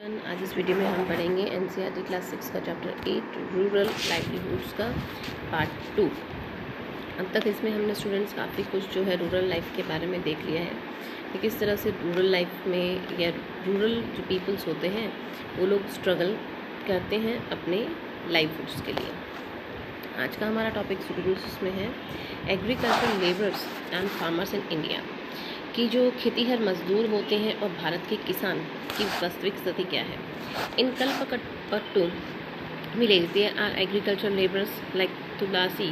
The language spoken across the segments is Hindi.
आज इस वीडियो में हम पढ़ेंगे एनसीईआरटी क्लास 6 का चैप्टर 8 रूरल लाइवलीहुड्स का पार्ट 2। अब तक इसमें हमने स्टूडेंट्स काफ़ी कुछ जो है रूरल लाइफ के बारे में देख लिया है कि किस तरह से रूरल लाइफ में या रूरल जो पीपल्स होते हैं वो लोग स्ट्रगल करते हैं अपने लाइवलीहुड्स के लिए। आज का हमारा टॉपिक स्टूडेंट्स उसमें है agriculture labourers and farmers in India, कि जो खेतीहर मजदूर होते हैं और भारत के किसान की वास्तविक स्थिति क्या है। In Kalpakattu village there are agriculture labourers like Tulsi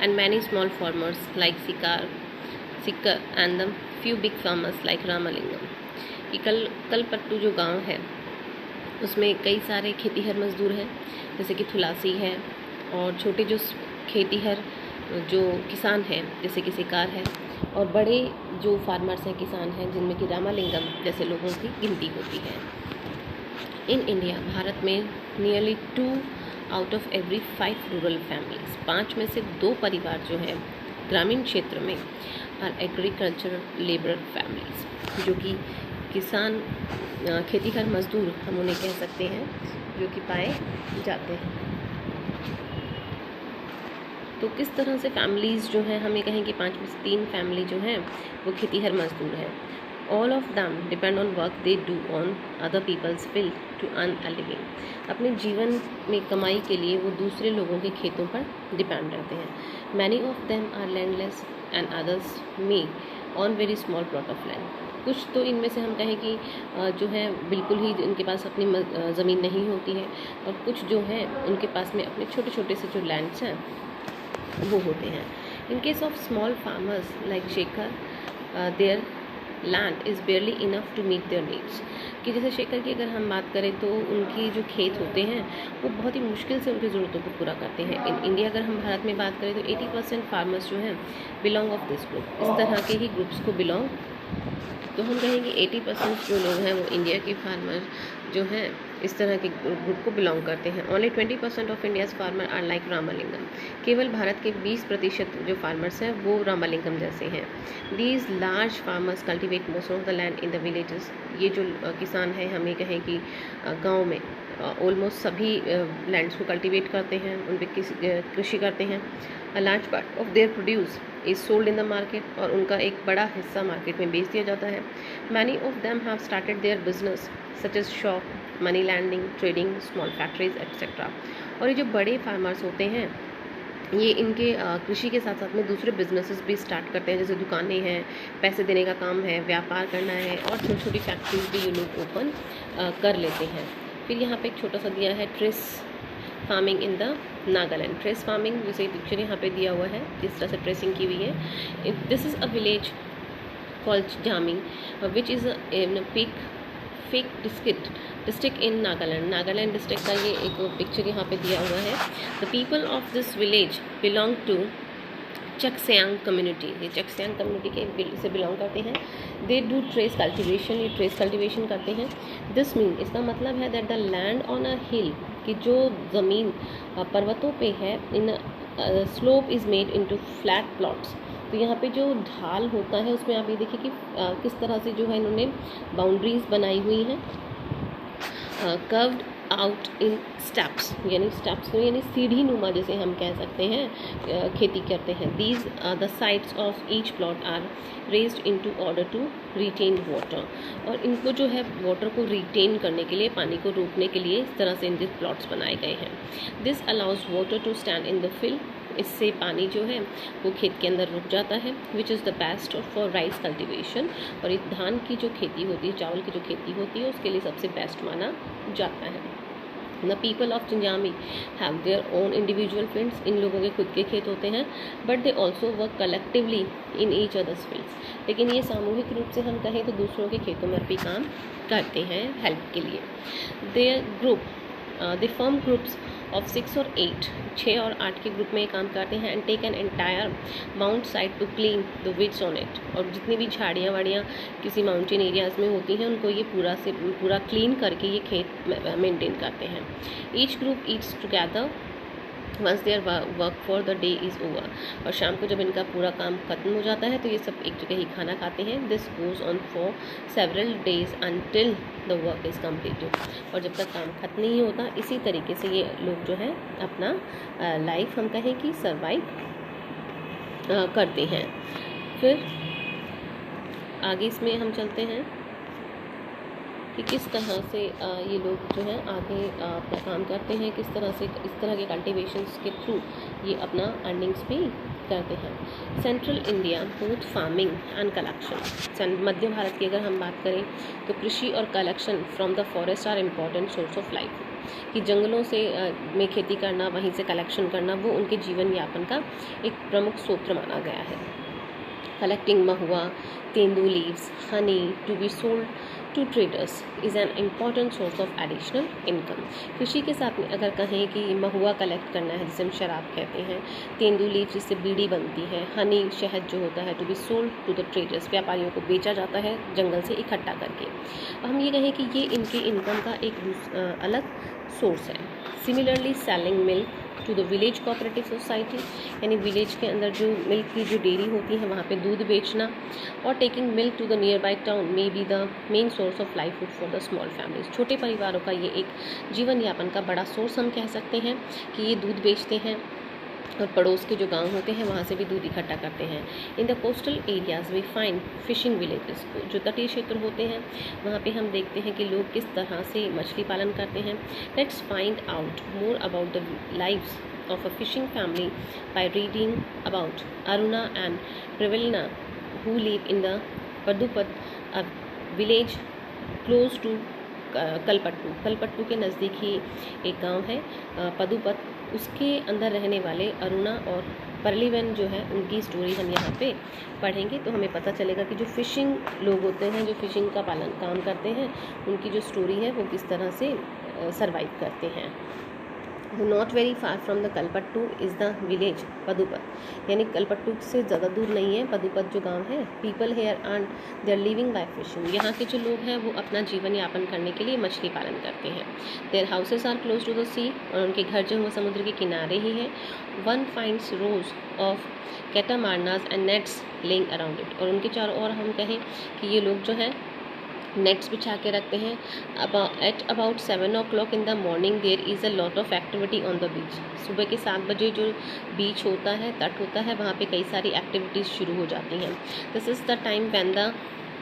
and many small farmers like Sikkar and the few big farmers like Ramalingam. कि कलपट्टू जो गांव है उसमें कई सारे खेतीहर मजदूर हैं, जैसे कि तुलसी है, और छोटे जो खेतीहर जो किसान हैं जैसे कि सिकार है, और बड़े जो फार्मर्स हैं किसान हैं जिनमें कि रामालिंगम जैसे लोगों की गिनती होती है। इन इंडिया भारत में nearly 2 out of every 5 rural families, 5 में से 2 परिवार जो हैं ग्रामीण क्षेत्र में आर एग्रीकल्चर लेबर फैमिलीज, जो कि किसान खेतीहर मजदूर हम उन्हें कह सकते हैं जो कि पाए जाते हैं। तो किस तरह से फैमिलीज़ जो हैं, हम ये कहें कि 5 में से 3 फैमिली जो हैं वो खेतीहर मजदूर हैं। All of them depend on work they do on other people's field to earn a living. अपने जीवन में कमाई के लिए वो दूसरे लोगों के खेतों पर डिपेंड रहते हैं। Many of them are landless and others may on very small plot of land. कुछ तो इनमें से हम कहें कि जो है बिल्कुल ही इनके पास अपनी ज़मीन नहीं होती है, और कुछ जो हैं उनके पास में अपने छोटे छोटे से जो लैंड्स हैं वो होते हैं। In case of small farmers like Shekhar, their land is barely enough to meet their needs. कि जैसे शेखर की अगर हम बात करें तो उनकी जो खेत होते हैं वो बहुत ही मुश्किल से उनकी ज़रूरतों को पूरा करते हैं। इन इंडिया अगर हम भारत में बात करें तो 80% फार्मर्स जो हैं बिलोंग ऑफ दिस ग्रुप, इस तरह के ही ग्रुप्स को बिलोंग, तो हम कहेंगे 80% जो लोग हैं वो इंडिया के फार्मर जो हैं इस तरह के ग्रुप को बिलोंग करते हैं। Only 20% of India's farmer are like Ramalingam. केवल भारत के 20% जो फार्मर्स हैं वो रामालिंगम जैसे हैं। These large farmers cultivate most of the land in the villages. ये जो किसान हैं, हम ये कहें कि गाँव में ऑलमोस्ट सभी लैंड्स को कल्टिवेट करते हैं, उन पर कृषि करते हैं। A large part of their produce is sold in the market, और उनका एक बड़ा हिस्सा मार्केट में बेच दिया जाता है। Many of them have started their business such as shop, money lending, trading, small factories etcetera. और ये जो बड़े फार्मर्स होते हैं ये इनके कृषि के साथ साथ में दूसरे बिजनेसेस भी स्टार्ट करते हैं, जैसे दुकानें हैं, पैसे देने का काम है, व्यापार करना है, और छोटी छोटी फैक्ट्रीज भी ये लोग ओपन कर लेते हैं। फिर यहाँ पे एक छोटा सा दिया है trace farming in the Nagaland. Trace farming जैसे पिक्चर यहाँ पे दिया हुआ है, जिस तरह से ट्रेसिंग की हुई है। This is a village called Jami which is in Phek district in Nagaland district का ये एक पिक्चर यहाँ पे दिया हुआ है। The people of this village belong to Chakhesang community. ये चकस्यांग कम्युनिटी के से बिलोंग करते हैं। दे डू ट्रेस कल्टिवेशन, ये ट्रेस कल्टिवेशन करते हैं। दिस मीन, इसका मतलब है that the land on a hill, कि जो ज़मीन पर्वतों पे है, इन slope is made into flat plots. तो यहाँ पे जो ढाल होता है उसमें आप ये देखिए कि किस तरह से जो है इन्होंने बाउंड्रीज बनाई हुई हैं, कर्व्ड आउट इन स्टेप्स, यानी सीढ़ी नुमा जैसे हम कह सकते हैं खेती करते हैं। These the sides of each plot are raised into order to retain water, और इनको जो है वाटर को रिटेन करने के लिए, पानी को रोकने के लिए इस तरह से इनके प्लॉट्स बनाए गए हैं। This allows water to stand in the field, इससे पानी जो है वो खेत के अंदर रुक जाता है। Which is the best for rice cultivation, और ये धान की जो खेती होती है, चावल की जो खेती होती है, उसके लिए सबसे बेस्ट माना जाता है। The people of Chizami have their own individual fields, इन लोगों के खुद के खेत होते हैं, but they also work collectively in each others fields. लेकिन ये सामूहिक रूप से हम कहें तो दूसरों के खेतों में भी काम करते हैं हेल्प के लिए। There group they form groups of 6 और 8, 6 और 8 के ग्रुप में काम करते हैं। And take an entire mount side to clean the weeds on it, और जितनी भी झाड़ियाँ वाड़ियाँ किसी माउंटेन एरियाज़ में होती हैं उनको ये पूरा से पूरा क्लीन करके ये खेत मेंटेन करते हैं। Each group eats together once their work for the day is over, और शाम को जब इनका पूरा काम खत्म हो जाता है तो ये सब एक जगह ही खाना खाते हैं। This goes on for several days until the work is completed, और जब तक काम खत्म नहीं होता इसी तरीके से ये लोग जो है अपना लाइफ हम कहें कि सर्वाइव करते हैं। फिर आगे इसमें हम चलते हैं कि किस तरह से ये लोग जो है आगे अपना काम करते हैं, किस तरह से इस तरह के कल्टिवेशंस के थ्रू ये अपना अर्निंग्स भी करते हैं। Central India both farming and collection, मध्य भारत की अगर हम बात करें तो कृषि और collection from the forest are important source of life, कि जंगलों से में खेती करना, वहीं से कलेक्शन करना, वो उनके जीवन यापन का एक प्रमुख स्रोत माना गया है। Collecting mahua, tendu leaves, honey to be sold to traders is an important source of additional income. कृषि के साथ में अगर कहें कि महुआ कलेक्ट करना है जिसे हम शराब कहते हैं, तेंदू लीव जिससे बीड़ी बनती है, हनी शहद जो होता है to be sold to the traders, व्यापारियों को बेचा जाता है जंगल से इकट्ठा करके। हम ये कहें कि ये इनके इनकम का एक अलग सोर्स है। Similarly selling milk to the village cooperative society, यानी विलेज के अंदर जो मिल्क की जो डेयरी होती है वहाँ पे दूध बेचना, और taking milk to the nearby town may be the main source of livelihood for the small families. छोटे परिवारों का ये एक जीवन यापन का बड़ा सोर्स हम कह सकते हैं कि ये दूध बेचते हैं और पड़ोस के जो गांव होते हैं वहाँ से भी दूध इकट्ठा करते हैं। In the coastal areas we find fishing villages, जो तटीय क्षेत्र होते हैं वहाँ पे हम देखते हैं कि लोग किस तरह से मछली पालन करते हैं। Let's find out more about the lives of a fishing family by reading about Aruna and Pravilna who live in the Padupad, a village close to Kalpattu. Kalpattu के नज़दीक ही एक गांव है पदुपत, उसके अंदर रहने वाले अरुणा और परलीवन जो है उनकी स्टोरी हम यहाँ पे पढ़ेंगे तो हमें पता चलेगा कि जो फ़िशिंग लोग होते हैं, जो फ़िशिंग का पालन काम करते हैं, उनकी जो स्टोरी है वो किस तरह से सरवाइव करते हैं। Not very far from the Kalpattu is the village Padupat, यानी कलपट्टू से ज़्यादा दूर नहीं है पदुपत जो गांव है। People here earn their living by fishing, यहाँ के जो लोग हैं वो अपना जीवन यापन करने के लिए मछली पालन करते हैं। Their houses are close to the sea, और उनके घर जो है वो समुद्र के किनारे ही है। One finds rows of catamarans and nets lying around it, और उनके चारों ओर हम कहें कि ये लोग जो है नेट्स बिछा के रखते हैं। At about 7 o'clock in the morning there is a lot of activity on the beach, सुबह के 7 बजे जो बीच होता है, तट होता है, वहाँ पे कई सारी एक्टिविटीज़ शुरू हो जाती हैं। This is the time when the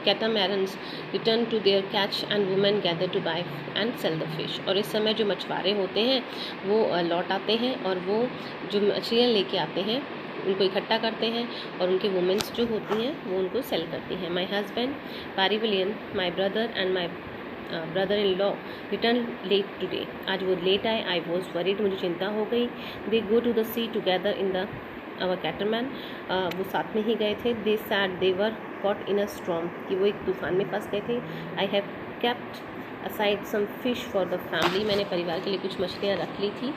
catamarans return to their catch and women gather to buy and sell the fish, और इस समय जो मछुआरे होते हैं वो लौट आते हैं और वो जो मछलियाँ लेके आते हैं उनको इकट्ठा करते हैं, और उनके वुमेंस जो होती हैं वो उनको सेल करती हैं। My husband Parivalian, my brother and my brother in law return late today, आज वो लेट आए। आई वॉज वरीड, मुझे चिंता हो गई। They go to the sea together in the our catamaran, वो साथ में ही गए थे। They said they were caught in a storm, कि वो एक तूफान में फंस गए थे। I have kept aside some fish for the family, मैंने परिवार के लिए कुछ मछलियाँ रख ली थी।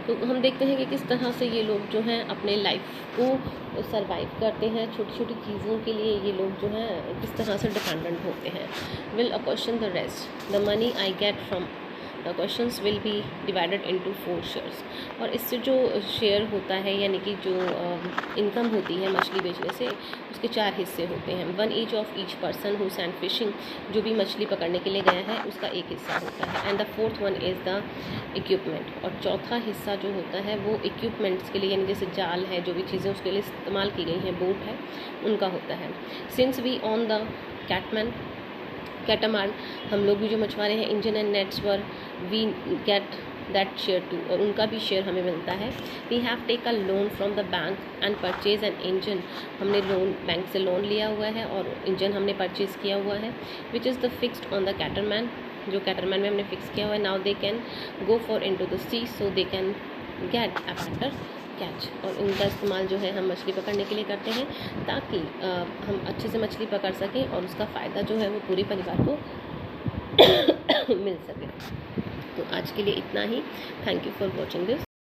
तो हम देखते हैं कि किस तरह से ये लोग जो हैं अपने लाइफ को सरवाइव करते हैं। छोटी छोटी चीज़ों के लिए ये लोग जो हैं किस तरह से डिपेंडेंट होते हैं। Will a question the rest, the money I get from the questions will be divided into 4 shares, और इससे जो शेयर होता है यानी कि जो इनकम होती है मछली बेचने से, उसके 4 हिस्से होते हैं। 1 each of each person who send fishing, जो भी मछली पकड़ने के लिए गया है उसका 1 हिस्सा होता है। And the 4th one is the equipment, और चौथा हिस्सा जो होता है वो इक्विपमेंट्स के लिए, यानी जैसे जाल है, जो भी चीज़ें उसके लिए इस्तेमाल की गई हैं, बोट है, उनका होता है। Since we on the catamaran, हम लोग भी जो मछुआरे हैं, engine and nets were we get that share too, और उनका भी शेयर हमें मिलता है। We have take a loan from the bank and purchase an engine, हमने लोन बैंक से लोन लिया हुआ है और इंजन हमने परचेज़ किया हुआ है। Which is the fixed on the catamaran, जो कैटरमैन में हमने फिक्स किया हुआ है। Now they can go for into the sea so they can get a better catch, और उनका इस्तेमाल जो है हम मछली पकड़ने के लिए करते हैं ताकि हम अच्छे से मछली पकड़ सकें और उसका फ़ायदा जो है वो पूरे परिवार को मिल सके। तो आज के लिए इतना ही। Thank you for watching this.